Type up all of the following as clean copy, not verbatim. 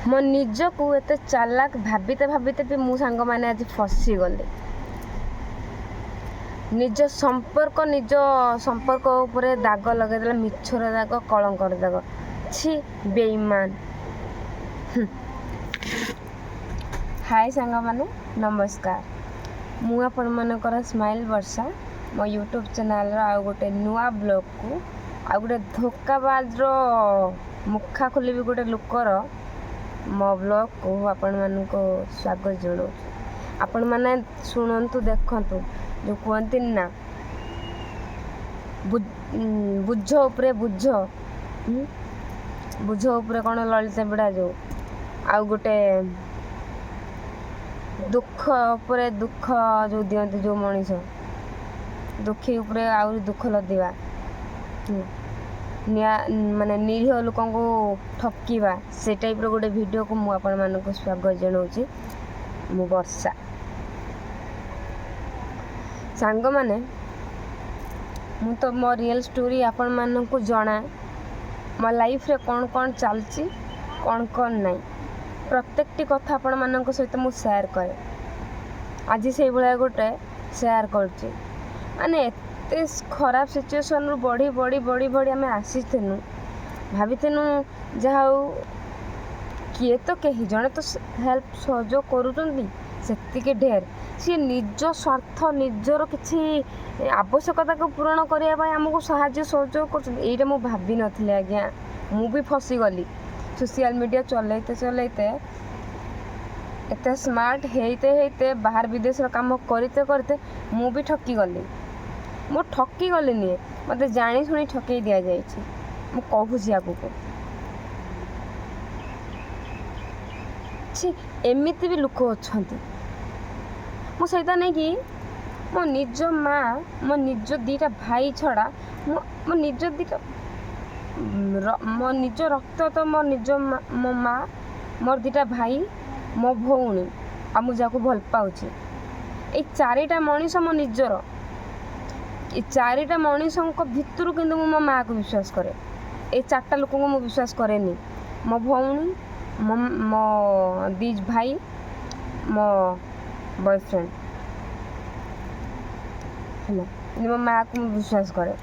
मो निजक एत चालाक भाबते भाबते भी मु सांग मैंने आज फसीगले निज संपर्क उपरे दाग लगेदेला मिछर दाग कलंकर दाग छी बेईमान। हाय सांग माने नमस्कार मु आपण मानकर स्माइल वर्षा मो यूट्यूब चैनल आउ गोटे नुआ ब्लॉग को आउ गोटे धोखाबाज मुखा खोली भी गोटे लुकर मो ब्लॉग को आपण मानको स्वागत जनाऊँ। आपण माने शुणु देखु जो कहती ना बुझ उपरे बुझ उपरे कौन ललिता बेड़ा जो आउ गोटे दुख उपरे दुख जो दियंती जो मनीष दुखी उपरे आउ दुख लदिवा माने निरीह लोक को ठकिवा से टाइप रो गोटे वीडियो को मु आपण मानको स्वागत जनाऊँ। मु वर्षा सांग माने मु तो मो रियल स्टोरी आपण मानकु जना मो लाइफ रे कौन कौन चलची कौन कौन नहीं प्रत्येकटी कथा आपण मानक सहित मु शेयर करे। आज से भाया गोटे शेयर करची माने एते खराब सिचुएशन रु बढ़ी बढ़ी बढ़ी बढ़ी आम आसीनु भाविनु जहा किए तो कहीं जड़े तो हेल्प सहयोग करुँच से ढेर सी निज स्वार्थ निजर किसी आवश्यकता को पूरण करने आमको साहाय्य सहयोग कर भाभी नी आज्ञा मु भी फसीगली सोशल मीडिया चलते चलते एत स्मार्ट होते बाहर विदेश काम करते करते मु भी ठकी गली मु ठकी गलिनी मत जानी शुणी ठकई दि जाए मुझे आगु एमती भी लोक अच्छा मु सहीता नहीं कि मो निज माँ मो निज दीटा भाई छड़ा मो निज दीटा मो निज रक्त तो मो निज मो माँ मोर दीटा भाई मो भौणी आ मुझे भल पाऊँगी ये चारिटा मनीष मो निजर ये चारिटा मनीष भितर कि मो माँ को विश्वास करे ये चार्टा लोक को विश्वास करे मो भौणी मो दीज भाई मो बॉयफ्रेंड है मो माँ को विश्वास करे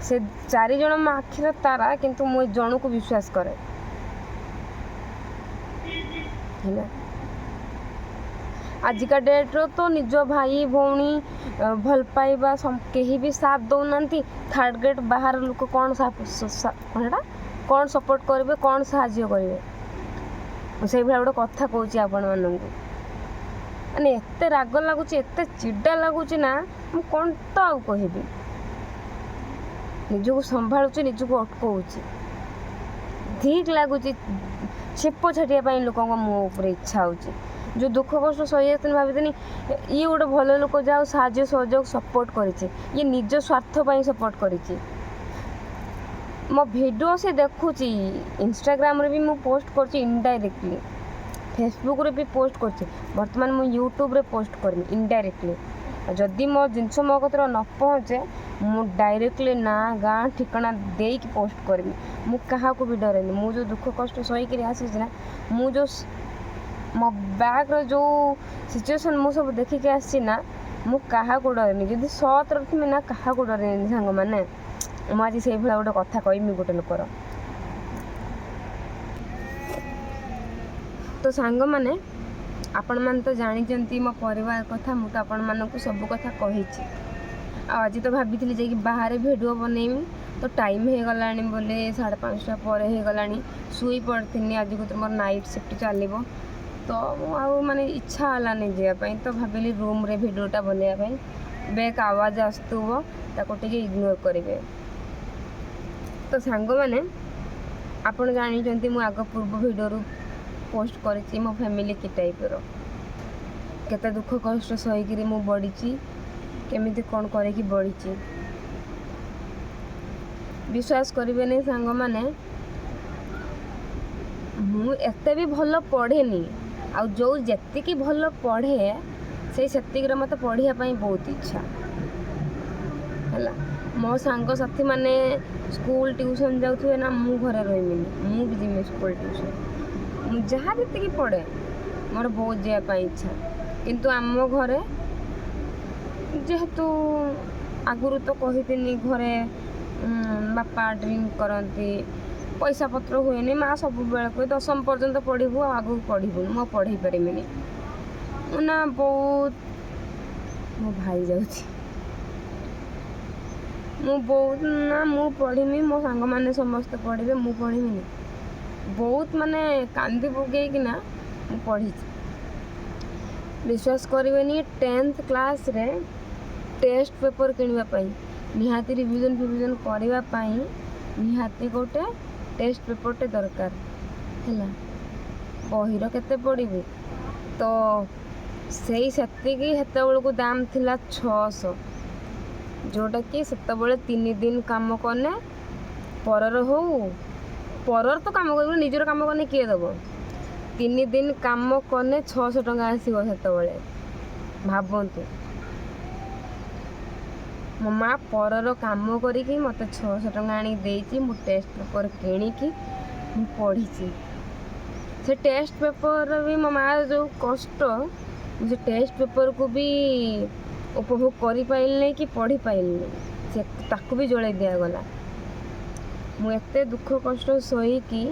से चारि जन मो आखिर तारा किंतु मो जन को विश्वास करे है आजिका डेट रो तो निज भाई भौणी भल पाइबा कहीं भी साथ दौना थर्ड ग्रेड बाहर लोक कौन कौन सपोर्ट करेंगे कौन साहाय्य करेंगे से भाई गोटे कथा कहूँ आपण मानक माने एत राग लगुच एत चिड़ा लगुच ना मु कौन तो आउ कहबी निजको संभालुची निजको अटकाऊँ ठीक लगुच छेप छाटिया लोक मुँह इच्छा हो जो दुख कष्ट सही भावी ये गोटे भल लोक जाओ साहाय्य सहयोग सपोर्ट कर निज स्वार्थ सपोर्ट कर मो वीडियो से देखुची इंस्टाग्राम रे भी मु पोस्ट करची इनडायरेक्टली फेसबुक रे भी पोस्ट करची वर्तमान मु यूट्यूब रे पोस्ट करमी इनडायरेक्टली जदि मो जिनस मो कतर न पहुँचे मु डायरेक्टली ना गाँ ठिकाना दे कि पोस्ट करमी मु कहा को भी डरेनी मु जो दुख कष्ट सही आसी ना मु जो मो बैग रो जो सिचुएशन मु सब देखिक आसी ना मु कहा को डरेनी जदि सत रखमी ना कहा को डरेनी सांग माने मुझे से भाया गोटे कथा कहमी गोटे लोकर तो सांग मैंने आपण मैंने तो जानी मो परिवार कथा मुझे आपण मानक सब कथा कही आज तो भाभी जा बाहर वीडियो बनईमी तो टाइम हो गला बोले 5:30 पर हो गला शुई पड़ी आज को मोर नाइट शिफ्ट चलो तो आउ माने इच्छा है जावाई तो भाविली रूम रे वीडियोटा बनवाई बैक आवाज आसुव ताको इग्नोर करेंगे। तो सांग मैंने आपण जानी मु आग पूर्व वीडियो पोस्ट करी मो फैमिली कि टाइप रो केते दुख कष्ट सहीकि मु बढ़ी केमिति कौन करे कि बढ़ी विश्वास करेंगे नहीं सांग मैंने मु एते भी भल पढ़ेनी आ जो जेतिकी भल पढ़े से सेतिक मत पढ़ाई बहुत इच्छा है मो सांग साथी माने स्कूल ट्यूशन जाऊे ना मु घरे रही मु भी जिमी स्कूल ट्यूशन ମୁଁ ଯାହା ଯେତିକି ପଢ଼େ ମୋର ବୌଦ୍ଧ ଯିବା ପାଇଁ ଇଚ୍ଛା। କିନ୍ତୁ ଆମ ଘରେ ଯେହେତୁ ଆଗରୁ ତ କହିଥିଲି ଘରେ ବାପା ଡ୍ରିଙ୍କ କରନ୍ତି, ପଇସା ପତ୍ର ହୁଏନି, ମା ସବୁବେଳେ କୁହେ 10ମ ପର୍ଯ୍ୟନ୍ତ ପଢ଼ିବୁ ଆଉ ଆଗକୁ ପଢ଼ିବୁନି, ମୁଁ ପଢ଼େଇ ପାରିବିନି। ମୁଁ ନା ବହୁତ ମୋ ଭାଇ ଯାଉଛି, ମୁଁ ପଢ଼ିମି, ମୋ ସାଙ୍ଗମାନେ ସମସ୍ତେ ପଢ଼ିବେ, ମୁଁ ପଢ଼ିବିନି। ବହୁତ ମାନେ କାନ୍ଦି ପକେଇକିନା ମୁଁ ପଢ଼ିଛି। ବିଶ୍ୱାସ କରିବେନି 10th କ୍ଲାସ୍ରେ ଟେଷ୍ଟ ପେପର୍ କିଣିବା ପାଇଁ ନିହାତି ରିଭିଜନ୍ କରିବା ପାଇଁ ନିହାତି ଗୋଟେ ଟେଷ୍ଟ ପେପର୍ଟେ ଦରକାର ହେଲା। ବହିର କେତେ ପଢ଼ିବି, ତ ସେତିକି ସେତେବେଳକୁ ଦାମ୍ ଥିଲା 600, ଯେଉଁଟାକି ସେତେବେଳେ 3 ଦିନ କାମ କଲେ ପରର ତ କାମ କରିବ, ନିଜର କାମ କଲେ କିଏ ଦେବ? 3 ଦିନ କାମ କଲେ 600 ଟଙ୍କା ଆସିବ ସେତେବେଳେ। ଭାବନ୍ତୁ, ମୋ ମା ପରର କାମ କରିକି ମୋତେ 600 ଟଙ୍କା ଆଣିକି ଦେଇଛି। ମୁଁ ଟେଷ୍ଟ ପେପର୍ କିଣିକି ମୁଁ ପଢ଼ିଛି। ସେ ଟେଷ୍ଟ ପେପର୍ ବି ମୋ ମା'ର ଯେଉଁ କଷ୍ଟ, ମୁଁ ସେ ଟେଷ୍ଟ ପେପର୍କୁ ବି ଉପଭୋଗ କରିପାରିଲିନି କି ପଢ଼ିପାରିଲିନି, ତାକୁ ବି ଜଳେଇ ଦିଆଗଲା। ମୁଁ ଏତେ ଦୁଃଖ କଷ୍ଟ ସହିକି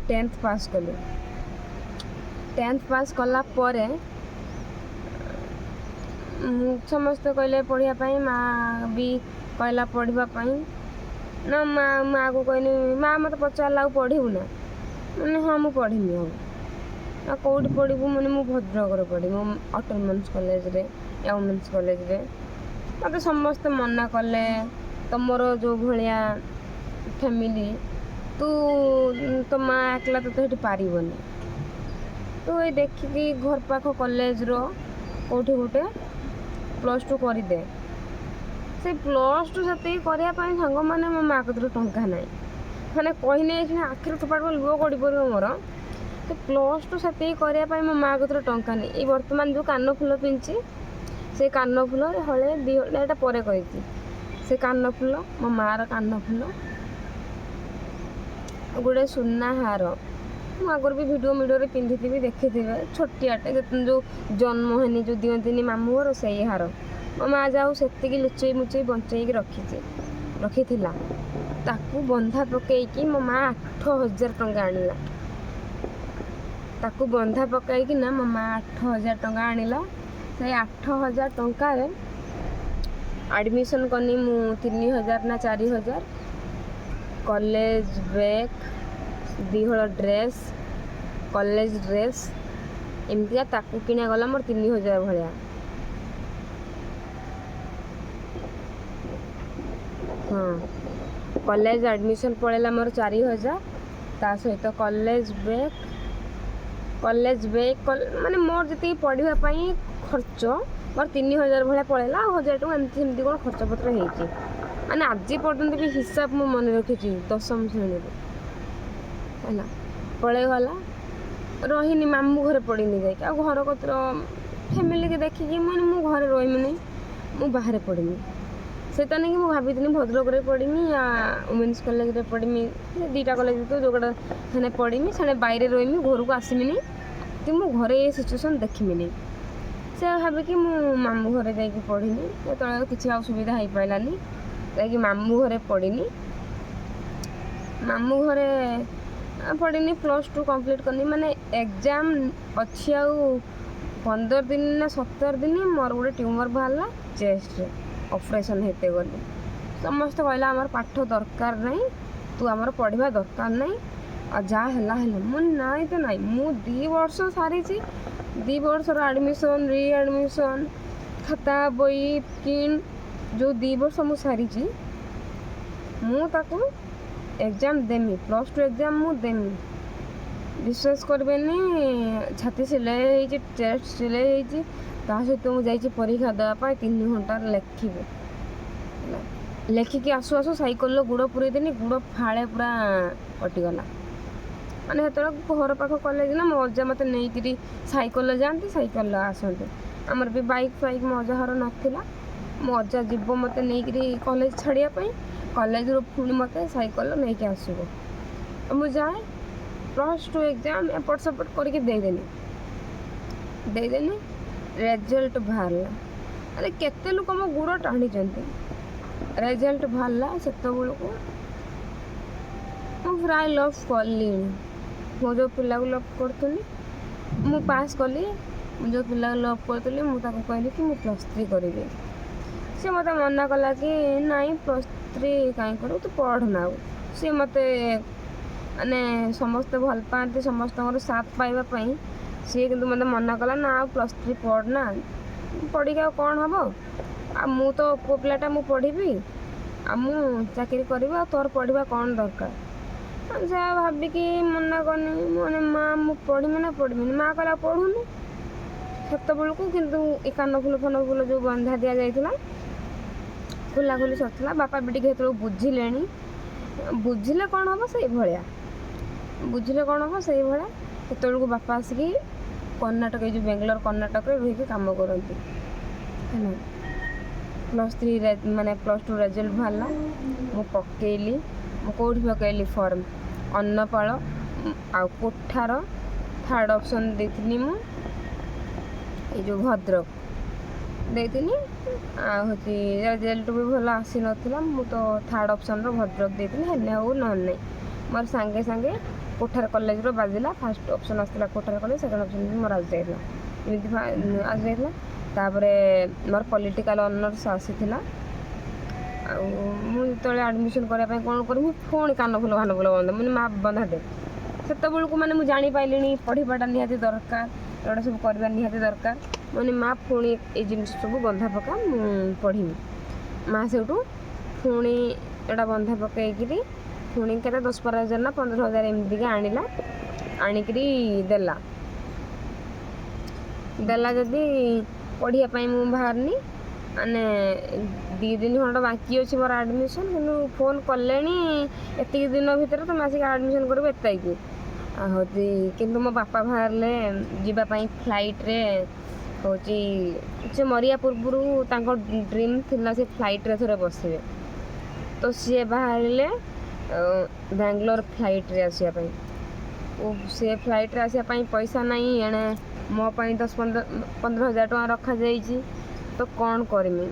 10th ପାସ୍ କଲି। 10th ପାସ୍ କଲା ପରେ ସମସ୍ତେ କହିଲେ ପଢ଼ିବା ପାଇଁ, ମା ବି କହିଲା ପଢ଼ିବା ପାଇଁ ନା। ମାଆକୁ କହିନି, ମା ମୋତେ ପଚାରିଲା ଆଉ ପଢ଼ିବୁ ନା? ମାନେ ହଁ ମୁଁ ପଢ଼ିବି। ଆଉ କେଉଁଠି ପଢ଼ିବୁ? ମାନେ ମୁଁ ଭଦ୍ରକରେ ପଢ଼ିବି, ଅଟୋନମସ୍ କଲେଜରେ, ୱମେନ୍ସ କଲେଜରେ। ମୋତେ ସମସ୍ତେ ମନା କଲେ, ତମର ଯେଉଁ ଭଳିଆ ଫ୍ୟାମିଲି, ତୋ ମା ଏକଲା ତୋତେ ସେଠି ପାରିବନି, ତୁ ଏଇ ଦେଖିକି ଘର ପାଖ କଲେଜର କେଉଁଠି ଗୋଟେ +2 କରିଦେ। ସେ +2 ସେତିକି କରିବା ପାଇଁ ସାଙ୍ଗମାନେ ମୋ ମା କତିରେ ଟଙ୍କା ନାହିଁ। ମାନେ କହିନେ ଆଖିରୁ ଠୋପା ଲୁହ ଗଡ଼ି ପଡ଼ିବ ମୋର। ସେ +2 ସେତିକି କରିବା ପାଇଁ ମୋ ମା କତିରେ ଟଙ୍କା ନାହିଁ। ଏଇ ବର୍ତ୍ତମାନ ଯେଉଁ କାନଫୁଲ ପିନ୍ଧିଛି, ସେ କାନଫୁଲ ହଳେ 2 ହଳେ, ଏଇଟା ପରେ କହିଛି। ସେ କାନଫୁଲ, ମୋ ମା'ର କାନଫୁଲ, ଗୋଟେ ସୁନା ହାର, ମୁଁ ଆଗରୁ ବି ଭିଡ଼ିଓରେ ପିନ୍ଧିଥିବି, ଦେଖିଥିବେ, ଛୋଟିଆଟେ, ଯେଉଁ ଜନ୍ମ ହେଇନି ଯେଉଁ ଦିଅନ୍ତିନି ମାମୁଁ ଘର, ସେଇ ହାର ମୋ ମା ଯାଉ ସେତିକି ଲୁଚେଇ ମୁଚେଇ ବଞ୍ଚେଇକି ରଖିଥିଲା। ତାକୁ ବନ୍ଧା ପକେଇକି ମୋ ମା 8,000 ଟଙ୍କା ଆଣିଲା। ତାକୁ ବନ୍ଧା ପକାଇକିନା ମୋ ମା 8,000 ଟଙ୍କା ଆଣିଲା। ସେଇ 8,000 ଟଙ୍କାରେ ଆଡ଼ମିସନ୍ କନି ମୁଁ 3,000 ନା 4,000। କଲେଜ ବ୍ୟାଗ୍, 2 ହଳ ଡ୍ରେସ୍, କଲେଜ ଡ୍ରେସ୍, ଏମିତିକା ତାକୁ କିଣା ଗଲା ମୋର 3,000 ଭଳିଆ। ହଁ, କଲେଜ ଆଡ଼ମିସନ୍ ପଳେଇଲା ମୋର 4,000। ତା ସହିତ କଲେଜ ବ୍ୟାଗ୍ ମାନେ ମୋର ଯେତିକି ପଢ଼ିବା ପାଇଁ ଖର୍ଚ୍ଚ ମୋର 3,000 ଭଳିଆ ପଳେଇଲା। ଆଉ 1,000 ଟଙ୍କା ଏମିତି କ'ଣ ଖର୍ଚ୍ଚ ପତ୍ର ହେଇଛି। ମାନେ ଆଜି ପର୍ଯ୍ୟନ୍ତ ବି ହିସାବ ମୁଁ ମନେ ରଖିଛି 10ମ ଶ୍ରେଣୀରୁ ହେଲା। ପଳେଇଗଲା, ରହିନି, ମାମୁଁ ଘରେ ପଡ଼ିନି ଯାଇକି। ଆଉ ଘର କତର ଫ୍ୟାମିଲିକି ଦେଖିକି ମୁଁ ଘରେ ରହିମିନି, ମୁଁ ବାହାରେ ପଢ଼ିମି। ସେଟା ନେଇକି ମୁଁ ଭାବିଥିଲି ଭଦ୍ରକରେ ପଢ଼ିମି, ୱମେନ୍ସ କଲେଜରେ ପଢ଼ିମି। 2ଟା କଲେଜ ଭିତରୁ ଯେଉଁଟା ସେନେ ପଢ଼ିମି, ସେଣେ বাইରେ ରହିମି, ଘରକୁ ଆସିମିନି କି ମୁଁ ଘରେ ଏ ସିଚୁଏସନ୍ ଦେଖିମିନି। ସେ ଭାବିକି ମୁଁ ମାମୁଁ ଘରେ ଯାଇକି ପଢ଼ିନି। ଯେତେବେଳେ କିଛି ଆଉ ସୁବିଧା ହେଇପାରିଲାନି, ଯାଇକି ମାମୁଁ ଘରେ ପଢ଼ିନି। ମାମୁଁ ଘରେ ପଢ଼ିନି, +2 କମ୍ପ୍ଲିଟ୍ କଲି। ମାନେ ଏକ୍ଜାମ୍ ଅଛି ଆଉ 15 ଦିନ ନା 17 ଦିନ, ମୋର ଗୋଟେ ଟ୍ୟୁମର୍ ବାହାରିଲା ଚେଷ୍ଟରେ, ଅପରେସନ୍ ହେଇତେ ଗଲି। ସମସ୍ତେ କହିଲେ ଆମର ପାଠ ଦରକାର ନାହିଁ, ତୁ ଆମର ପଢ଼ିବା ଦରକାର ନାହିଁ, ଆଉ ଯାହା ହେଲା ହେଲା। ମୁଁ ନାଇଁ ତ ନାଇଁ, ମୁଁ 2 ବର୍ଷ ସାରିଛି। 2 ବର୍ଷର ଆଡ଼ମିସନ୍, ରିଆଡ଼ମିସନ୍, ଖାତା ବହି କିଣି, ଯେଉଁ 2 ବର୍ଷ ମୁଁ ସାରିଛି, ମୁଁ ତାକୁ ଏକ୍ଜାମ୍ ଦେମି, +2 ଏକ୍ଜାମ୍ ମୁଁ ଦେମି। ବିଶ୍ୱାସ କରିବେନି, ଛାତି ସିଲେଇ ହେଇଛି, ଚେଷ୍ଟ ସିଲେଇ ହେଇଛି। ତା ସହିତ ମୁଁ ଯାଇଛି ପରୀକ୍ଷା ଦେବା ପାଇଁ 3 ଘଣ୍ଟାରେ ଲେଖିକି ଆସୁ ସାଇକେଲର ଗୋଡ଼ ପୁରେଇଦେନି, ଗୋଡ଼ ଫାଳେ ପୁରା କଟିଗଲା। ମାନେ ସେତେବେଳେ ଘର ପାଖ କଲେଜ ନା, ମୋ ଅଜା ମୋତେ ନେଇକିରି ସାଇକେଲରେ ଯାଆନ୍ତି, ସାଇକେଲରେ ଆସନ୍ତି। ଆମର ବି ବାଇକ୍ ମୋ ଅଜା ଘର ନଥିଲା। ମୋ ଅଜା ଯିବ ମୋତେ ନେଇକିରି କଲେଜ ଛାଡ଼ିବା ପାଇଁ, କଲେଜରୁ ପୁଣି ମୋତେ ସାଇକେଲରେ ନେଇକି ଆସିବ। ମୁଁ ଯାଏ, +2 एग्जाम एपट सेपट करके देदेली रेजल्ट बाहरला। अरे केते लोक मो गुड़ टाणी रेजल्ट बाहरला से मुझे प्राय लव कली मो जो पिला को लव करी मु पास कली जो पिला लव करी मुझे कहली कि मुझे +3 करी सी मत मना कला कि नाई +3 कहीं कर तू पढ़ना सी मत माने समस्ते भल पाती समस्त साथ पाइबापी सी कि मत मना कला ना +3 पढ़ना पढ़ी कौन हम आ मु तो पु पिलाटा मु पढ़ी आ मु चाकरी करी तोर पढ़ा कौन दरकार से भाविकी मना करनी मैंने माँ मु पढ़मी ना पढ़मी माँ कहला पढ़ुनी सेत बेलू कितु ए कान फुल फन फुल जो बंधा दि जाइला खोलाखोली सरला बापा भी टे बुझिले बुझिले कौन हम से भाया बुझिले कौन हम से भाया सेतु बापा आसिकी कर्णाटक जो बेंगलोर कर्णाटक रही काम करती +3 माने +2 रेजल्ट बाहरला मु पकेली मु कौटी पकेली फॉर्म अन्नपाल आ कोठार 3rd ऑप्शन देथिनी मु ए जो भद्रक देथिनी आ होची रेजल्ट भी भल आसी नथिला मु तो 3rd ऑप्शन रो भद्रक देथिनी हेले हो न नै मोर संगे संगे कोठार कॉलेज रो बाजिला 1st ऑप्शन आसला कोठार कॉलेज 2nd ऑप्शन भी मोर आज जाइला एमती आज जाइला तापरे मोर पॉलिटिकल ऑनर्स आसीथिला मुझे एडमिशन करने कौन करी पुणी कान फुल बंद मैंने माँ बंधा दे सेत बेलू मैंने मुझे जापारे पढ़ाटा निहाती दरकार एटा सब करवा निहाती दरकार मैंने माँ पुणी ये जिन सब बंधा पका पढ़ी माँ से पुणी एटा बंधा पकईकि पुणी के 10-12 हज़ार ना 15 हज़ार एमती आणला आणिकी देला जदि पढ़ाई मु बाहरनी माने 2 दिन खंड बाकी अच्छी मोर एडमिशन कि फोन कले एति दिन भितर तुम आसिक एडमिशन कर एतकी होती किंतु मो बापा बाहर जीवाई फ्लाइट रे होची से मरिया पूर्व ड्रीम थिला से फ्लाइट रे थोड़े बसवे तो सी बाहर बेंगलोर फ्लाइट रे आसापी सी फ्लाइट रे आसापी पैसा नहीं एणे मो 10-15 हज़ार टका रखा जाइए तो कौन करमी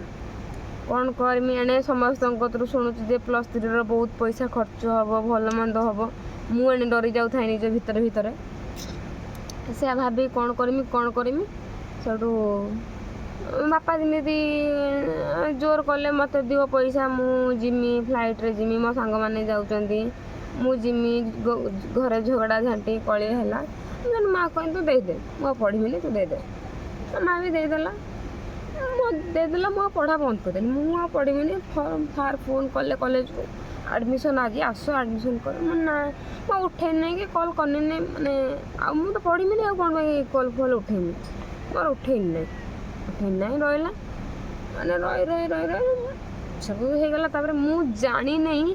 एने समस्त शुणुचे +3 बहुत पैसा खर्च हम भल मंद हम मुझे डरी जाऊ था निज भितर भितर से भाभी कौन करमी सेठू बापा जमी जोर कले मत दिव पैसा मुझी फ्लाइट रे जिमी मो सांग मैंने जाऊँगी मुझी घरे झगड़ा झांटी कली है माँ कह तू देदे मु पढ़ी तू देदे माँ भी देदेला देदेला मु पढ़ा बंद करदेली मुझे पढ़ी फॉर्म फार फोन कले कॉलेज को एडमिशन आज आस एडमिशन कर ना मैं उठे नहीं कि कॉल करनी नहीं मैंने आउ तो पढ़ी आ कौन कॉल फल उठेनी मोर उठेनी नहीं रहा मैंने रही सब होगला मुझे जानी नहीं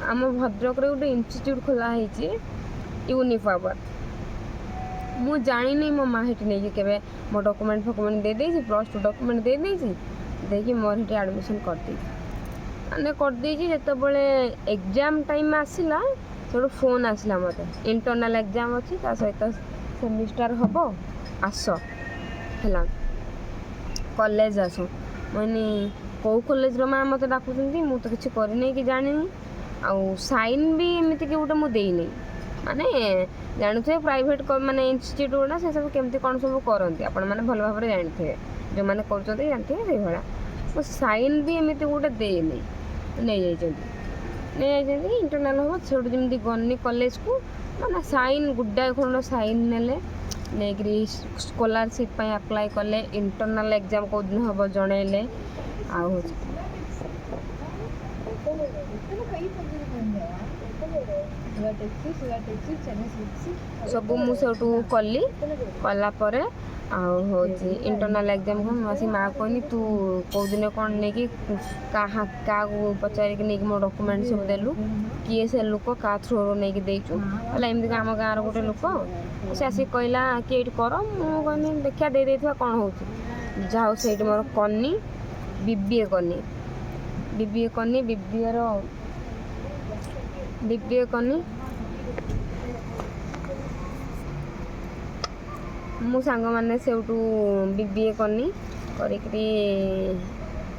आम भद्रक गोटे इंस्टीट्यूट खोलाई यूनिपावर मु जानी नहीं मो माँ हेटी नहीं के मो डॉक्यूमेंट फॉक्यूमेंट दे देती +2 डॉक्यूमेंट दे देती मोर हेटी एडमिशन कर दी मैंने कर देती जितेबाला एग्जाम टाइम आसला सब फोन आसला मत इंटरनल एग्जाम अच्छी सहित सेमिस्टर हम आस है कॉलेज आस मैंने कौ कॉलेज माँ मत डाकुं मुझे तो किसी करनी कि जानी आउ साइन भी एमती कि गोटे मुझे माने जानूे प्राइवेट माने इंस्टीट्यूट गुड़ा से सब केमती कौन सब करती आपण मैंने भल भाव जानते जो मैंने कर जानते से भाया तो साइन भी एमती गोटे देनी नहीं जाइए इंटरनल हम से जमी गनी कॉलेज को मैंने साइन गुड्डाए खंड साइन ने स्कॉलरशिप अप्लाई कले इंटरनल एग्जाम कौ दिन हम जनइले आ सब मुझे कली कलापर इंटरनल एग्जाम को आसी माँ कहनी तू कौ दिन कौन नहीं क्या पचार नहीं मो डॉक्यूमेंट सब देलु किए से लोक क्या थ्रो नहीं देचु एमती आम गाँव गोटे लोक से आसिक कहला कि ये कर मुझे देखा दे कौन हो जाओ से मोर कनी बीबीए कनी बीबीए कनी मो सांग मैंने सेठू बीबीए करनी करी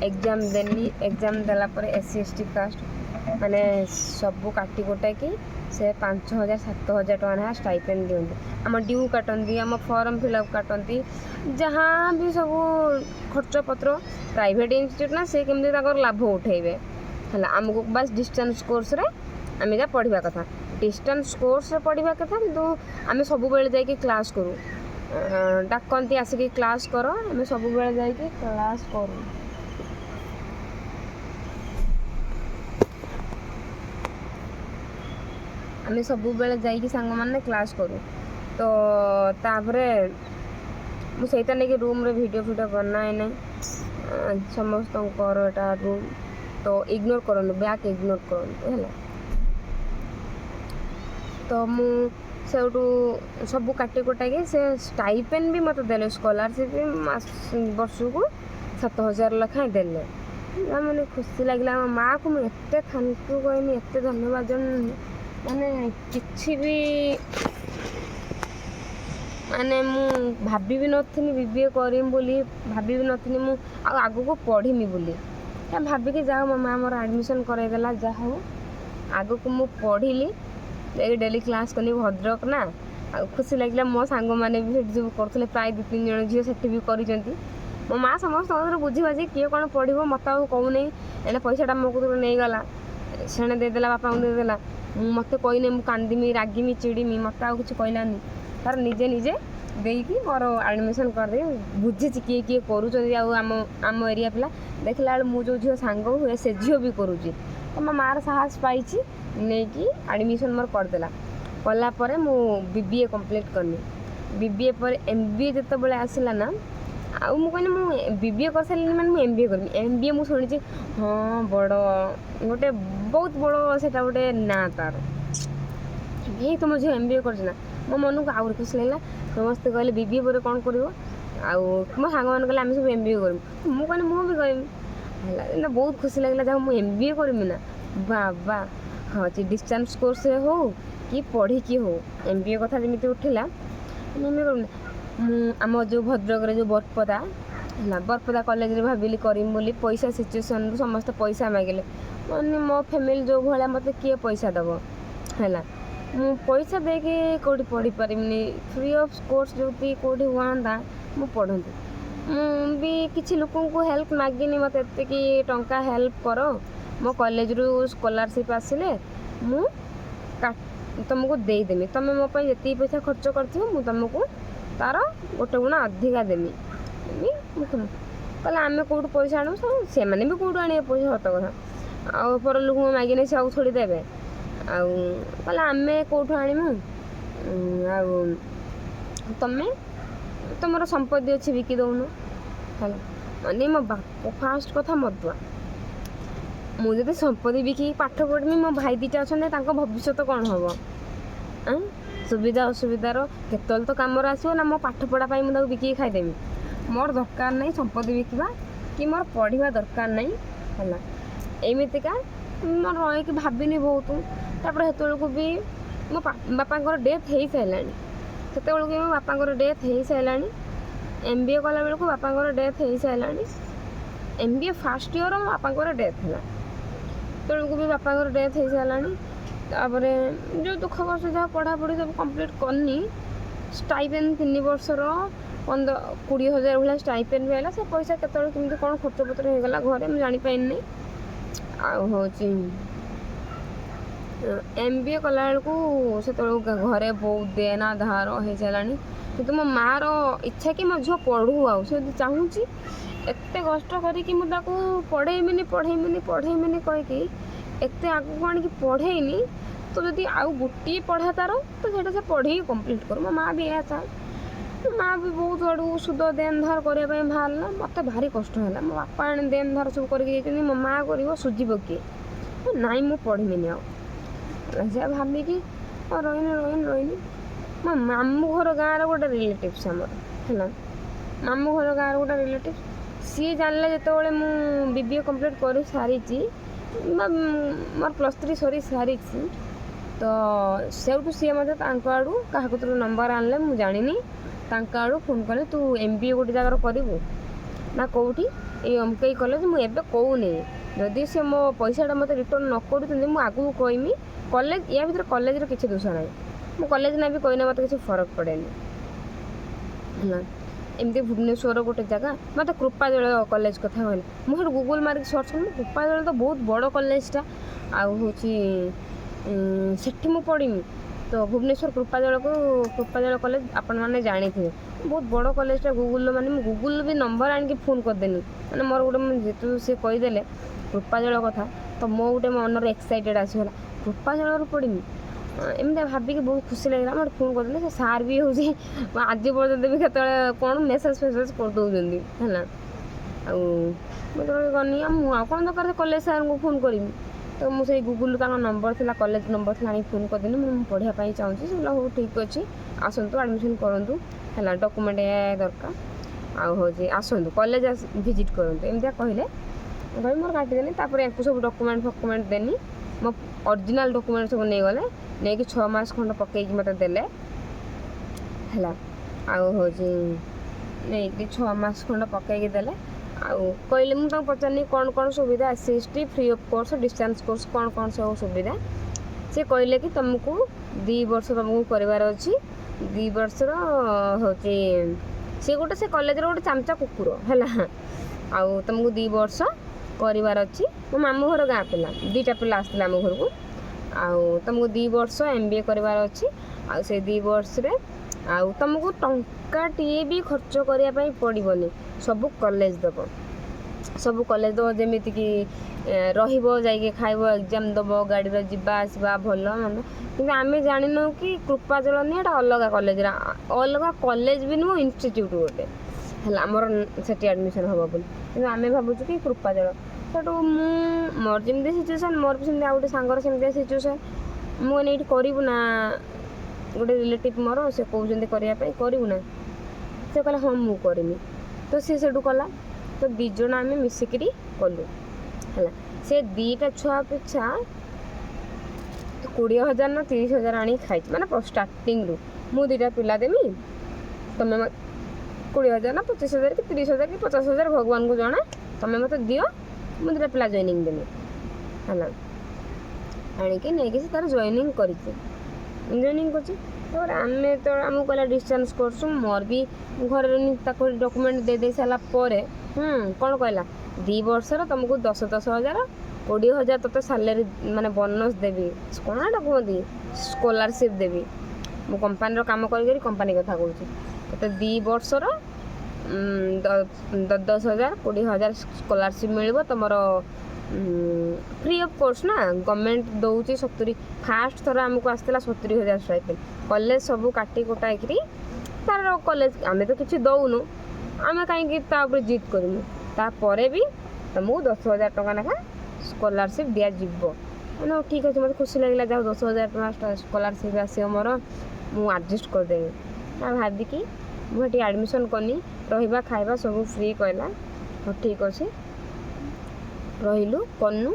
एग्जाम देनी एग्जाम देला पर SC ST कास्ट माने सबू काटी कुटा कि से 5,000 7,000 टका ना स्टाइपेंड दिखती आम ड्यू काटती आम फॉर्म फिलअप काटती जहाँ भी सब खर्च पत्र प्राइवेट इंस्टीट्यूट ना से केमती लाभ उठेबे है आमको बस डिस्टेंस कोर्स रे आम जा पढ़ा कथा डिस्टेंस कोर्स रे पढ़ा कथा किंतु आम सब बेले जाके क्लास करूँ डाकती आसिक क्लास कर आम सब बेले जाके क्लास करूँ आम सब बेले जाइए सांग मैंने क्लास करूँ तो तापरे मुझे नहीं रूम रे वीडियो करना है नहीं समस्त एटा रूम तो इग्नोर करूँ बैक इग्नोर करूँ है तो मुझू सब काटी कुटाक से स्टाइपेंड भी मत देले स्कॉलरशिप भी वर्ष को 7,000 लखाएं देले मैंने खुशी लगे मो माँ को मुझे थैंक यू कहनी एत धन्यवाद माने किसी भी माने मु भाभी भी नथिनी बीबीए करीम बोली भाभी भी नथिनी मु आगु को पढ़ीमी बोली भाभी कि जाओ मो माँ मोर एडमिशन करदेला जहाँ आगु को मु पढ़िली डेली क्लास कनी भद्रक ना खुशी लगे मो सांग मैंने भी जो करते प्राय 2-3 जन झील से भी कर मो माँ समस्त बुझी बाझी किए कौन पढ़ो मत कहूनी एने पैसाटा मो को नहीं गला सेणे देदेला बापा को देदेला मत कहने मुझे कांदमी रागिमी चिड़ीमी मत आ कि कहलानी तार निजे निजे देकी मोर एडमिशन करदे बुझी किए किए करूम एरिया पिला देखला मु जो झील सांग हुए से झील भी करुँची तो मो मार साहस पाई नहीं कि एडमिशन मोर करदेला कलापर मु बीबीए कंप्लीट करनी बीबीए पर MBA जिते बड़े आसला ना आउ मुझे मुझे बीबीए कर सारे मैंने MBA करमी MBA मुझे शुणी हाँ बड़ गोटे बहुत बड़ से गोटे ना तार ये तुम झील MBA करना मो मन को आउर खुशी लगे समस्ते कहले बीबीए पर कौन कर मो सांग मैंने कहले आम सब MBA करमी मुझे कहनी मुझे भी करमी है बहुत खुशी लगे जहाँ मुझे MBA करमी ना बाबा हाँ डिस्टेंस कोर्स हो कि पढ़ी कि हो MBA कथा जमी उठला MBA कर आम जो भद्रक जो बरपदा है बरपदा कॉलेज रे भाविली करीम बोली पैसा सिचुएसन रु समस्त पैसा मागिले मैंने मो फैमिली जो भाया मत किए पैसा दब है मु पैसा देके कौटी पढ़ी पारिनी फ्री ऑफ कोर्स जो कौटी हुआ मु पढ़ती भी किसी लोक को हेल्प मागिनी मत एत टंका हेल्प कर मो कॉलेज रू स्कॉलरशिप आसिले मु तुमको देदेमी तुम मो जी पैसा खर्च कर तुमको तार गोटे गुणा अधिका देमी कहले आम कौट पैसा आणु से मैंने भी कौट आने पैसा सत कथा आर लोक मागिने से थोड़ी देवे कहले आम कौट आणमु तुम्हें तुम संपत्ति अच्छी बिकी दौन है माने मो बाप फास्ट कथा मदुआ मुझे संपत्ति बिकी पाठ पढ़मी मो भाई 2टा अच्छा भविष्य कौन हम सुविधा असुविधार केतल तो कम आसो ना मो पाठ पढ़ाई मुझे बिकी खाईदेमी मोर दरकार नहीं संपत्ति बिकवा कि मोर पढ़ा दरकार नहीं है एमतीका मोर रही भाविनी बहुत तापर से भी मो बापा डेथ हो सारा से मो बापा डेथ हो सारा MBA कला बेलू बापा डेथ हो सारा MBA फर्स्ट ईयर मो बापा डेथ है तेणुक भी बापा डेथ हो सारा तापर जो दुख कष्ट जहाँ पढ़ापढ़ी सब कंप्लीट करनी स्टाइपेंड 3 वर्षर 15-20 हज़ार भाई स्टाइपेंड भी है से पैसा केमी कौन खर्च पत्र होगला घरे मुझे जापारे हूँ MBA कला बेलू से घरे बहुत देना धार हो सारा कि मो मार इच्छा कि मो झील पढ़ू आ चाहूँ एत कष्ट करी पढ़ेमी कहीकि एत आगे आनिक पढ़ेनी तो जदि आउ गोटे पढ़ा तार तो से पढ़ी कंप्लीट कर मो माँ भी ऐसा माँ भी बहुत आड़ू सुध देन धार करने बाहरला मत भारी कष्ट है मो बापा आने देन धार सब कर मो माँ कर सुझीब किए ना मु पढ़ीमिनी से भाविकी रही मो मामू घर गाँव गोटे रिलेटिव्स आमर है मामू घर गाँव गोटे रिलेटिव सी जानले जो मु BBA कंप्लीट कर सारी मोर +3 सरी सारी तो से सी मत आड़ू क्या नंबर आनले मुझे जानी ତାଙ୍କ ଆଡ଼ୁ ଫୋନ୍ କଲେ ତୁ MBA ଗୋଟେ ଜାଗାରେ କରିବୁ ନା କେଉଁଠି ଏଇ ଅମକେଇ କଲେଜ। ମୁଁ ଏବେ କହୁନି, ଯଦି ସେ ମୋ ପଇସାଟା ମୋତେ ରିଟର୍ଣ୍ଣ ନ କରୁଛନ୍ତି ମୁଁ ଆଗକୁ କହିମି କଲେଜ, ୟା ଭିତରେ କଲେଜର କିଛି ଦୋଷ ନାହିଁ। ମୁଁ କଲେଜ ନା ବି କହିଲେ ମୋତେ କିଛି ଫରକ ପଡ଼େନି ହେଲା। ଏମିତି ଭୁବନେଶ୍ୱର ଗୋଟେ ଜାଗା, ମୋତେ କୃପାଜଳ କଲେଜ କଥା କହିଲେ, ମୁଁ ସେଠୁ ଗୁଗୁଲ୍ ମାରିକି ସର୍ଚ୍ଚ କଲି, କୃପାଜଳ ତ ବହୁତ ବଡ଼ କଲେଜଟା, ଆଉ ହେଉଛି ସେଠି ମୁଁ ପଢ଼ିମି। ତ ଭୁବନେଶ୍ୱର କୃପାଜଳ କଲେଜ ଆପଣମାନେ ଜାଣିଥିବେ, ବହୁତ ବଡ଼ କଲେଜଟା। ଗୁଗୁଲ୍ ମାନେ ମୁଁ ଗୁଗୁଲ୍ ବି ନମ୍ବର ଆଣିକି ଫୋନ୍ କରିଦେନି, ମାନେ ମୋର ଗୋଟେ ଯେହେତୁ ସେ କହିଦେଲେ କୃପାଜଳ କଥା, ତ ମୋ ଗୋଟେ ମନରେ ଏକ୍ସାଇଟେଡ଼୍ ଆସିଗଲା, କୃପାଜଳରୁ ପଢ଼ିମି। ଏମିତି ଭାବିକି ବହୁତ ଖୁସି ଲାଗିଲା। ମୁଁ ଫୋନ୍ କରିଦେଲି, ସେ ସାର୍ ବି ହେଉଛି ଆଜି ପର୍ଯ୍ୟନ୍ତ ବି କେତେବେଳେ କ'ଣ ମେସେଜ୍ କରିଦେଉଛନ୍ତି ହେଲା। ଆଉ ମୁଁ ଯେତେବେଳେ ଗନି, ମୁଁ ଆଉ କ'ଣ ଦରକାର କଲେଜ ସାର୍ଙ୍କୁ ଫୋନ୍ କରିବି। ତ ମୁଁ ସେଇ ଗୁଗୁଲ୍ ତାଙ୍କ ନମ୍ବର ଥିଲା, କଲେଜ ନମ୍ବର ଥିଲା, ଆଣିକି ଫୋନ୍ କରିଦେଲି, ମୁଁ ପଢ଼ିବା ପାଇଁ ଚାହୁଁଛି। ସେ ହଉ ଠିକ୍ ଅଛି, ଆସନ୍ତୁ ଆଡ଼ମିସନ୍ କରନ୍ତୁ ହେଲା, ଡକୁମେଣ୍ଟ ଦରକାର, ଆଉ ହେଉଛି ଆସନ୍ତୁ କଲେଜ ଭିଜିଟ୍ କରନ୍ତୁ, ଏମିତିଆ କହିଲେ। କହିବି ମୋର କାଟିଦେଲି। ତାପରେ ୟାଙ୍କୁ ସବୁ ଡକୁମେଣ୍ଟ ଦେନି, ମୋ ଅରିଜିନାଲ୍ ଡକୁମେଣ୍ଟ ସବୁ ନେଇଗଲେ, ନେଇକି 6 ମାସ ଖଣ୍ଡ ପକେଇକି ମୋତେ ଦେଲେ ହେଲା। ଆଉ ହେଉଛି ନେଇକି 6 ମାସ ଖଣ୍ଡ ପକେଇକି ଦେଲେ। ଆଉ କହିଲେ, ମୁଁ ତାଙ୍କୁ ପଚାରିନି କ'ଣ ସୁବିଧା, SC/ST free of course, distance course କ'ଣ ସବୁ ସୁବିଧା। ସେ କହିଲେ କି ତୁମକୁ 2 ବର୍ଷ ତୁମକୁ କରିବାର ଅଛି। 2 ବର୍ଷର ହେଉଛି ସେ କଲେଜର ଗୋଟେ ଚାମଚା କୁକୁର ହେଲା। ଆଉ ତୁମକୁ 2 ବର୍ଷ କରିବାର ଅଛି। ମୋ ମାମୁଁ ଘର ଗାଁ ପିଲା, 2ଟା ପିଲା ଆସିଥିଲେ ଆମ ଘରକୁ। ଆଉ ତୁମକୁ 2 ବର୍ଷ MBA କରିବାର ଅଛି। ଆଉ ସେଇ 2 ବର୍ଷରେ ଆଉ ତୁମକୁ ଟଙ୍କାଟିଏ ବି ଖର୍ଚ୍ଚ କରିବା ପାଇଁ ପଡ଼ିବନି, ସବୁ କଲେଜ ଦେବ। ଯେମିତିକି ରହିବ, ଯାଇକି ଖାଇବ, ଏକ୍ଜାମ୍ ଦେବ, ଗାଡ଼ିର ଯିବା ଆସିବା ଭଲ ମନ୍ଦ। କିନ୍ତୁ ଆମେ ଜାଣିନୁ କି କୃପାଜଳ ନୁହେଁ, ଏଇଟା ଅଲଗା କଲେଜ ବି ନୁହଁ, ଇନଷ୍ଟିଚ୍ୟୁଟ୍ ଗୋଟେ ହେଲା ଆମର ସେଠି ଆଡ଼ମିସନ୍ ହେବ ବୋଲି। କିନ୍ତୁ ଆମେ ଭାବୁଛୁ କି କୃପାଜଳ। ସେଠୁ ମୋର ଯେମିତି ସିଚୁଏସନ୍, ମୋର ବି ସେମିତି ଆଉ ଗୋଟେ ସାଙ୍ଗର ସେମିତିଆ ସିଚୁଏସନ୍। ମୁଁ ଏଇଠି କରିବୁ ନା, ଗୋଟେ ରିଲେଟିଭ୍ ମୋର ସେ କହୁଛନ୍ତି କରିବା ପାଇଁ, କରିବୁ ନା? ସେ କହିଲା ହଁ ମୁଁ କରିମି। ତ ସେ ସେଠୁ କଲା, ତ 2 ଜଣ ଆମେ ମିଶିକିରି କଲୁ ହେଲା। ସେ 2ଟା ଛୁଆ ପିଛା 20,000 ନା 30,000 ଆଣିକି ଖାଇଛି, ମାନେ ଷ୍ଟାର୍ଟିଂରୁ। ମୁଁ 2ଟା ପିଲା ଦେମି, ତୁମେ 20,000 ନା 25,000 କି 30,000 କି 50,000 ଭଗବାନଙ୍କୁ ଜଣା, ତୁମେ ମୋତେ ଦିଅ, ମୁଁ 2ଟା ପିଲା ଜଏନିଂ ଦେମି ହେଲା। ଆଣିକି ନେଇକି ସେ ତାର ଜଏନିଂ କରିଛି। ତାପରେ ଆମକୁ କହିଲା ଡିଷ୍ଟାନ୍ସ କୋର୍ସ। ମୋର ବି ଘରେ ତାକୁ ଡକୁମେଣ୍ଟ ଦେଇ ସାରିଲା ପରେ କ'ଣ କହିଲା, 2 ବର୍ଷର ତୁମକୁ 10,000 20,000 ତୋତେ ସାଲେରୀ ମାନେ ବୋନସ୍ ଦେବି, କ'ଣ ଏଇଟା କୁହନ୍ତି, ସ୍କଲାରସିପ୍ ଦେବି। ମୁଁ କମ୍ପାନୀର କାମ କରିକରି କମ୍ପାନୀ କଥା କହୁଛି। ତୋତେ 2 ବର୍ଷର 10,000 20,000 ସ୍କଲାରସିପ୍ ମିଳିବ। ତୁମର ଫ୍ରି ଅଫ୍ କୋର୍ସ ନା, ଗଭର୍ଣ୍ଣମେଣ୍ଟ ଦେଉଛି 70। ଫାଷ୍ଟ ଥର ଆମକୁ ଆସିଥିଲା 70,000 ଷ୍ଟାଇପେଣ୍ଡ। କଲେଜ ସବୁ କାଟି କୁଟାଇକିରି ତାର କଲେଜ, ଆମେ ତ କିଛି ଦେଉନୁ, ଆମେ କାହିଁକି ତା ଉପରେ ଜିଦ୍ କରିମୁ। ତାପରେ ବି ତୁମକୁ 10,000 ଟଙ୍କା ଲେଖା ସ୍କଲାରସିପ୍ ଦିଆଯିବ। ମାନେ ଠିକ୍ ଅଛି, ମୋତେ ଖୁସି ଲାଗିଲା, ଯାହା 10,000 ଟଙ୍କା ସ୍କଲାରସିପ୍ ଆସିବ ମୋର, ମୁଁ ଆଡ଼ଜଷ୍ଟ କରିଦେବି। ତା ଭାବିକି ମୁଁ ଏଠି ଆଡ଼ମିସନ୍ କନି। ରହିବା ଖାଇବା ସବୁ ଫ୍ରି କହିଲା, ହଉ ଠିକ୍ ଅଛି। ରହିଲୁ କନୁ,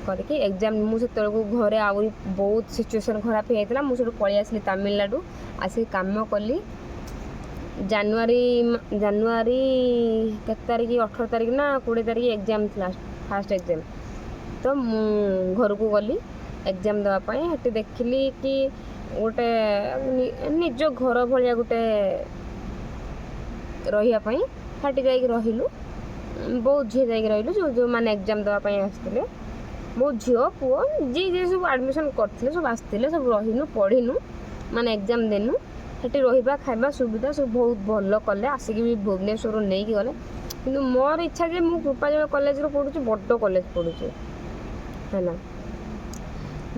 କରିକି ଏକ୍ଜାମ୍। ମୁଁ ସେତେବେଳକୁ ଘରେ ଆହୁରି ବହୁତ ସିଚୁଏସନ୍ ଖରାପ ହେଇଯାଇଥିଲା। ମୁଁ ସେଠୁ ପଳେଇ ଆସିଲି ତାମିଲନାଡ଼ୁ, ଆସିକି କାମ କଲି। ଜାନୁଆରୀ କେତେ ତାରିଖ, 18 ତାରିଖ ନା 20 ତାରିଖ ଏକ୍ଜାମ୍ ଥିଲା, ଫାର୍ଷ୍ଟ ଏକ୍ଜାମ୍। ତ ମୁଁ ଘରକୁ ଗଲି ଏକ୍ଜାମ୍ ଦେବା ପାଇଁ। ସେଠି ଦେଖିଲି କି ଗୋଟେ ନିଜ ଘର ଭଳିଆ ଗୋଟେ ରହିବା ପାଇଁ, ସେଠି ଯାଇକି ରହିଲୁ। ବହୁତ ଝିଅ ଯାଇକି ରହିଲୁ, ଯେଉଁମାନେ ଏକ୍ଜାମ୍ ଦେବା ପାଇଁ ଆସିଥିଲେ। ବହୁତ ଝିଅ ପୁଅ ଯିଏ ସବୁ ଆଡ଼ମିସନ୍ କରିଥିଲେ ସବୁ ଆସିଥିଲେ, ସବୁ ରହିନୁ, ପଢ଼ିନୁ, ମାନେ ଏକ୍ଜାମ୍ ଦେନୁ। ସେଠି ରହିବା ଖାଇବା ସୁବିଧା ସବୁ ବହୁତ ଭଲ କଲେ। ଆସିକି ବି ଭୁବନେଶ୍ୱରରୁ ନେଇକି ଗଲେ। କିନ୍ତୁ ମୋର ଇଚ୍ଛା ଯେ ମୁଁ କୃପାଜଳ କଲେଜରେ ପଢ଼ୁଛି, ବଡ଼ କଲେଜ ପଢ଼ୁଛି ହେଲା।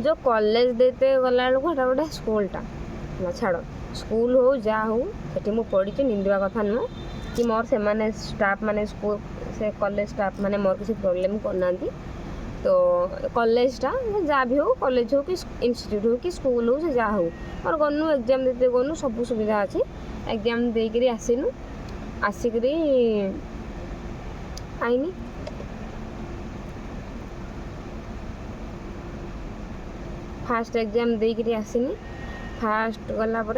ଯେଉଁ କଲେଜ ଦେଇତେ ଗଲାବେଳକୁ ସେଟା ଗୋଟେ ସ୍କୁଲଟା ହେଲା। ଛାଡ଼, ସ୍କୁଲ ହଉ ଯାହା ହଉ, ସେଠି ମୁଁ ପଢ଼ିଛି, ନିନ୍ଦିବା କଥା ନୁହଁ। କି ମୋର ସେମାନେ ଷ୍ଟାଫ୍ ମାନେ ସେ କଲେଜ ଷ୍ଟାଫ୍ ମାନେ ମୋର କିଛି ପ୍ରୋବ୍ଲେମ୍ କରୁନାହାନ୍ତି। ତ କଲେଜଟା ଯାହା ବି ହଉ, କଲେଜ ହଉ କି ଇନଷ୍ଟିଚ୍ୟୁଟ୍ ହଉ କି ସ୍କୁଲ ହଉ, ସେ ଯାହା ହଉ, ମୋର ଗନୁ ଏକ୍ଜାମ୍ ଦେଇତେ ଗନୁ, ସବୁ ସୁବିଧା ଅଛି। ଏକ୍ଜାମ୍ ଦେଇକିରି ଆସିକିରି ଆଇନି। ଫାର୍ଷ୍ଟ ଏକ୍ଜାମ୍ ଦେଇକିରି ଆସିନି। फास्ट गला पर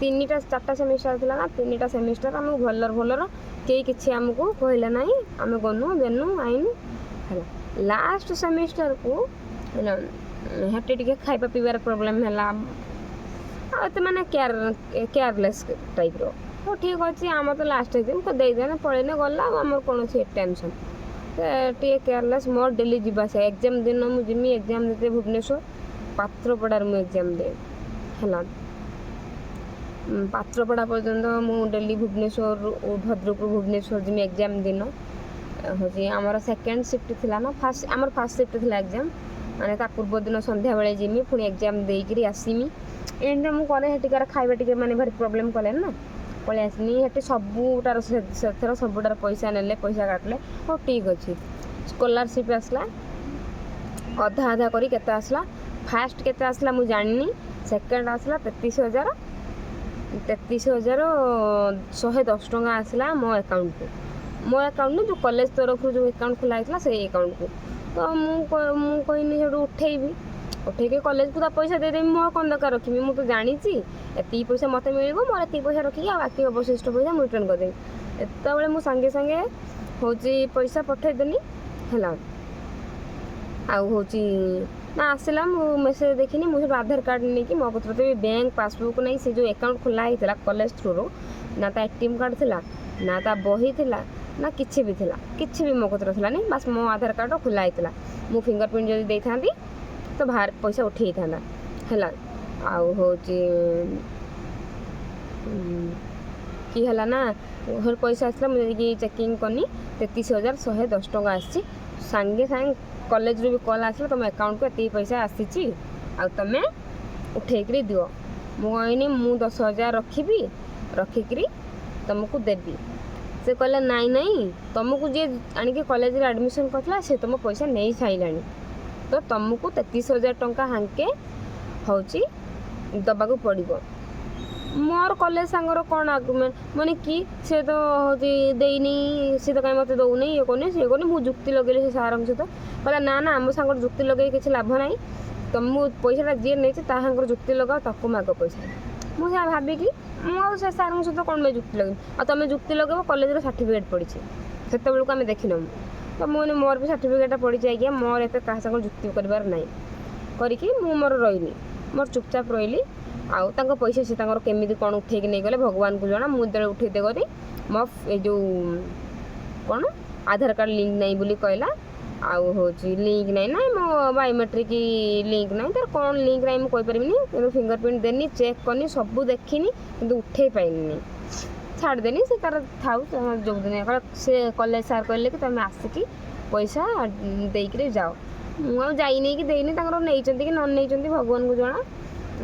3टा 4टा सेमिस्टर थिला ना 3टा सेमिस्टर आम भलर कई किसी आमको कहले ना आम गनु देनु आईनु है लास्ट सेमिस्टर को हेटे टिके खाइबा पीबार प्रोब्लेम है तो मैंने केयरलेस टाइप रो तो ठीक अच्छे आम तो लास्ट एग्जाम को देदेने पड़ेने गला आम कौन टेंशन टे केयरलेस मोर डेली जावास एग्जाम दिन मुझे एग्जाम देते भुवनेश्वर पात्रपड़ार मु एग्जाम दे है पात्रपड़ा पर्यंत मु डेली भुवनेश्वर भद्रक भुवनेश्वर जिमी एग्जाम दिन हूँ आमर सेकेंड शिफ्ट थिला ना फास्ट आमर फास्ट शिफ्ट थिला एग्जाम माने ता पूर्व दिन संध्या बेले जिमी पुणी एग्जाम देकरी आसमी एंड मु करे हेटिकार खाइबा टिके माने भारी प्रॉब्लम कले ना पळे आसनी हेटी सबुटार सेथर सबुटार पैसा नेले पैसा काटले हो ठीक अच्छे स्कॉलरशिप आसला अधा आधा करी केते आसला फास्ट केते आसला मु जानिनी सेकेंड आसला 33,000 110 टंका आसला मो अकाउंट में जो कॉलेज तरफ जो अकाउंट खुला होता से अकाउंट को तो मुझे से उठेबी उठे कॉलेज को पैसा देदेवी मो कौन दरकार रखी मुझे तो जानी एति पैसा मत मिल मोर एति पैसा रखिक बाकी अवशिष्ट पैसा मुझे रिटर्न करदेवी एत मुझे सांगे सांगे हूँ पैसा पठेदेनी है हूँ ना आसला मेसेज देखनी मुझे आधार कार्ड नहीं कि मो कतर भी बैंक पासबुक नहीं से जो अकाउंट खुला होता कॉलेज थ्रू ना ता एटीएम कार्ड थिला ना ता बही थिला ना किसी भी मो कतर थिला नहीं बस मो आधार कार्ड खुला होता मु फिंगरप्रिंट जब दे था तो बाहर पैसा उठे था है हूँ कि है ना घर पैसा आसला मुझे चेकिंग करनी 33,110 टंका आसी सांगे सांगे कॉलेज रू भी कॉल आसला तुम अकाउंट को ये पैसा आसी तुम उठेक दियो मुझे मु 10,000 रखी रखिक तुमको देवी से कहला नाई नाई तुमको जी आणिक कॉलेज एडमिशन करला से तुम पैसा नहीं साइलानी तो तुमको 33,000 टंका हांके हूँ दबाक पड़ो मोर कॉलेज सांगर कौन आर्गुमेंट मैंने कि सी तो हूँ देनी सी तो कहीं मत दौनी ये कौन सी कौन मुझे जुक्ति लगे से सार सहित कहला ना ना आम सांगर जुक्ति लगे किसी लाभ ना तुम पैसा जी नहीं जुक्ति लगाओ ताको माग पैसा मुझे भाविकी मुझे सार सहित कौन मैं जुक्ति लगे आ तुम जुक्ति लगे कॉलेज सर्टिफिकेट पड़ी से आम देखन तो मुझे मोर भी सर्टिफिकेट पड़ी आज्ञा मोर एत क्या संग जुक्ति करार ना करी मोर रही मोर चुपचाप रही आउ पैसा से केमी कौन उठेक नहीं गले भगवान को जना मुझे उठेदे करी मो जो कौन आधार कार्ड लिंक नहीं बोली कहला आउ हूँ लिंक नहीं ना मो बायोमेट्रिक लिंक नहीं तार कौन लिंक नहीं मुझे कहीपरि फिंगरप्रिंट देनी चेक करनी सब देखनी कि उठे पाइनी छाड़देनी से तार थाउ जो दिन से कॉलेज सार कहले कि तुम आसिकी पैसा देकर जाओ मुझे जाइनी कि देनी नहीं कि न नहीं भगवान को जना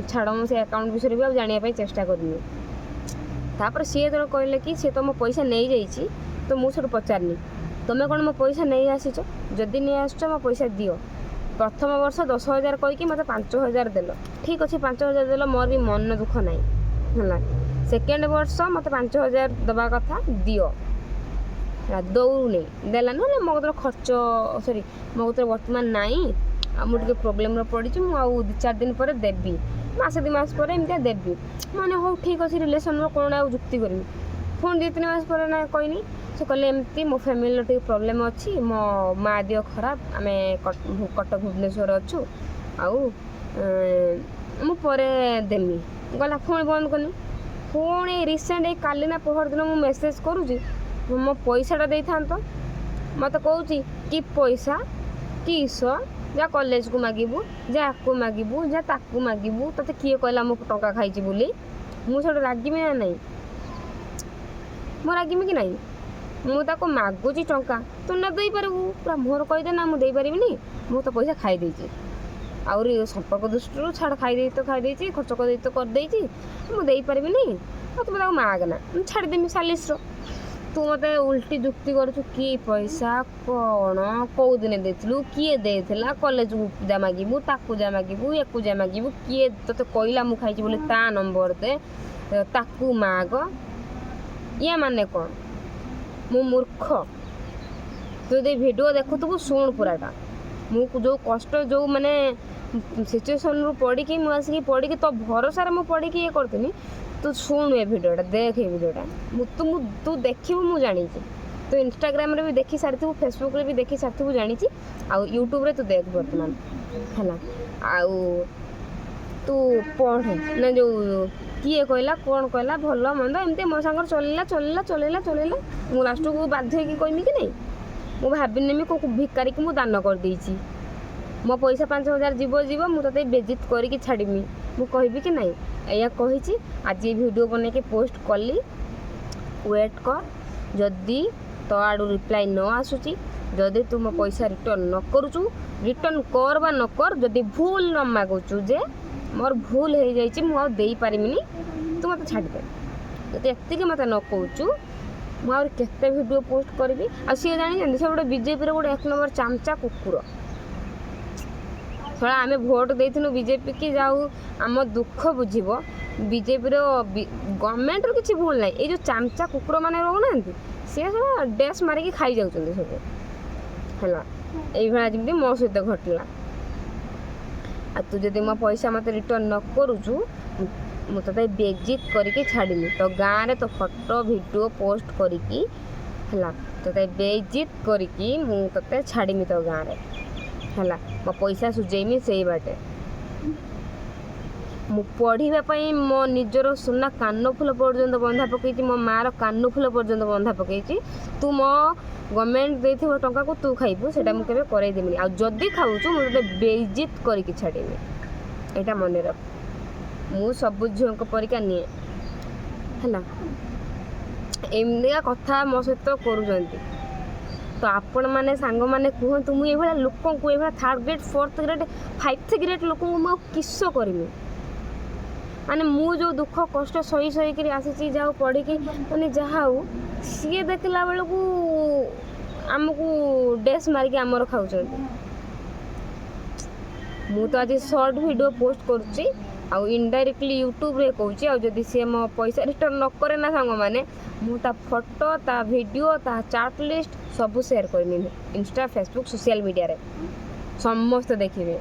छाड़ मुझे अकाउंट विषय भी जानापी चेष्टा करनी तापर सी जो कहले कि सी तो मो पैसा नहीं जाइए तो मुझे पचारनी तुम्हें कौन मो पैसा नहीं आसीच जदि नहीं आस मो पैसा दियो प्रथम वर्ष 10,000 कहीकि मत 5,000 देल ठीक अच्छे 5,000 देल मोर भी मन दुख नहीं है सेकेंड वर्ष मत 5,000 दबा कथा दियो दौनी देला ना मो कतर खर्च सॉरी मो कतर वर्तमान नाई मुझे प्रोब्लेम पड़ी मुझे 2-4 दिन पर देवी मासे 2 मास पर एमती देवी मैंने हो ठीक अच्छे रिलेसन कौन आ जुक्ति करी पुणी 2-3 मास पर ना कहनी से कहले एमती मो फैमिली टे प्रोब्लेम अच्छी मो माँ दिह खराब आम कटक भुवनेश्वर अच्छु आउ मुझे देमी गला पुणी बंद करनी पुणी रिसेंट काली ना पहर दिन मुझे मेसेज करुँची मो पैसाटा दे था मत कौच कि पैसा किस जा कॉलेज को मागिबू जा आपको मागिबू जा ताकू मागिबू तोते किए कहला मो टंका खाई बोली मुझे रागिमी ना नहीं मो रागिमी कि नहीं मुझे मागुची टंका तू ना दे पारू पूरा मोहर कहीदे ना मुझे पारि मुझे तो पैसा खाई देची आउरी संपर्क दृष्टि छाड़ खाई तो खाई खर्च कर करदे मुझे पारि तुम मागना छाड़देमी 40 तू मत उल्टी जुक्ति करूँ कि पैसा कौन कौ दिन देलु किए देला कॉलेज को जा मागिबू ताकू जा मागिबू या जा मागिबू किए तोते कहला मु खाई बोले ता नंबर दे ताकू माग या माने कौन मु मूर्ख तू वीडियो देखु शुण पूराटा मु जो कष्ट जो माने सिचुएसन पढ़ी मुझे आसिक पढ़ी तो भरोसा मुझे पढ़ी ये करती तू शुणु ए भिडियोटा देख ये भिडियोटा तू देखू मुझे जानी तू इंस्टाग्राम रे भी देखी सारी थी फेसबुक रे भी देखी सारी थी जानी आउ यूट्यूब रे तू देख बर्तमान है आउ तू पढ़ ना जो किए कहला कौन कहला भल मंद एमती मो सांग चलला चलला चलैला चलैला मु लास्ट को बाध्य होगी कहमी कि नहीं मु भाविनेमी को भिकारी की मुझे दान कर देछि मो पैसा 5,000 जीव जीव मुझे बेजित करके छाड़मी मु कहबी कि नहीं या कही आज ये वीडियो बन के पोस्ट कली वेट कर जदि तो आड़ू रिप्लाई न आसूची जदि तू मो पैसा रिटर्न न करुचु रिटर्न कर बा न कर जदि भूल न मागुचु जे मोर भूल हो जाइए मुझे दे पारिमिनी तू मत छाड़ दे जदि एतिक मत न कहूँ मुझे केते वीडियो पोस्ट करी आ सी जानी से गोटे बीजेपी गोटे 1 नंबर चामचा कुकुर थोड़ा आम भोट देनु बीजेपी की जाऊ आम दुख बुझब बीजेपी गवर्नमेंट किसी भूल ना ये जो चामचा कुकुर मैंने रोना सी सब डैश मारिकी खाई जाऊँ सब है ये जमी मो सहित घटला आ तू जदि मो पैसा मत रिटर्न न करुचु मुझे बेजित करके छाड़मी तो गाँव में तो फोटो वीडियो पोस्ट करी तो बेजित करके मुझे छाड़मी तो गाँव में है मो पैसा सुझेमी से बाटे मु पढ़ाई मो निजर सुना कान फूल पर्यंत बंधा पकई मो मार कान फूल पर्यंत बंधा पकई तू मो गवर्नमेंट दे टंका को तू खाइबू से मुझे करदेमी आ जदि खाऊचु मुझे बेइज्जत करके छाड़मी यहाँ मन रख मु सब झील परिका निए है एमतिका कथा मो सहित करुँच तो आपण मैंने सांग मैंने कहतु मुझे लोक को ये 3rd grade 4th grade 5th grade लोक किस करमी माने मु जो दुख कष्ट सही सही आसी जाओ पढ़ी मैंने जहाँ हो सी देखला बेलू आमको डेस मारिक आमर खाऊँ मु तो आज शॉर्ट वीडियो पोस्ट करुच्ची आउ इनडायरेक्टली यूट्यूब रे कहूँ आदि सी मो पैसा रिटर्न न करे ना सांग मैंने मुझे फोटो ता वीडियो ता चाट लिस्ट सब शेयर करमी इंस्टा फेसबुक सोशल मीडिया रे समस्त देखिए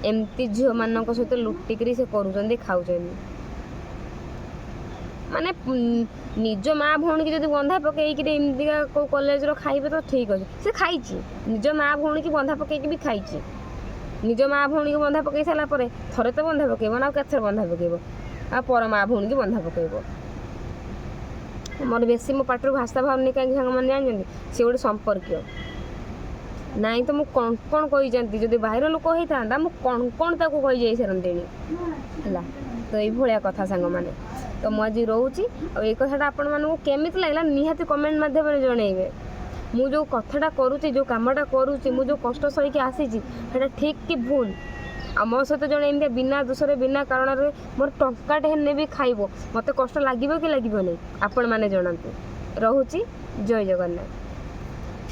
एमती झील मान सहित लुटिकी से करूँ खाऊ माने निज माँ भौणी की जब बंधा पकईक एमतीका को कॉलेज रो खाइबे तो ठीक अच्छे से खाई निज माँ भौणी की बंधा पकईक भी खाई निज माँ भौणी को बंधा पकई सारापर थरे तो बंधा पकेब ना केथर बंधा पकेब आ पर माँ भौणी की बंधा पकेब मोर बेसी मो पाटर भाषा भावनी कहीं सांग मैंने जानते सी गोटे संपर्क नाई तो मुझे कौन कौन कही जानती जब बाहर लोक होता मुझे कौन कौन ताको कही जाई सारंती है तो ये कथा सांग मैंने तो मुझे रोची और ये कथाटा आपण मानू केमित लगला निहाती कमेंट माध्यम जनइबे मु जो कथाटा करुच्ची जो कामटा करुच्ची मु जो कष्ट सही आसी ठीक कि भूल आ मो सहित जड़े एमती बिना दोषरे बिना कारण मोर टंकाटे हेने भी खाइब मत कष्ट लगे कि लगे नहीं आपण मैंने जनातु रोची जय जगन्नाथ।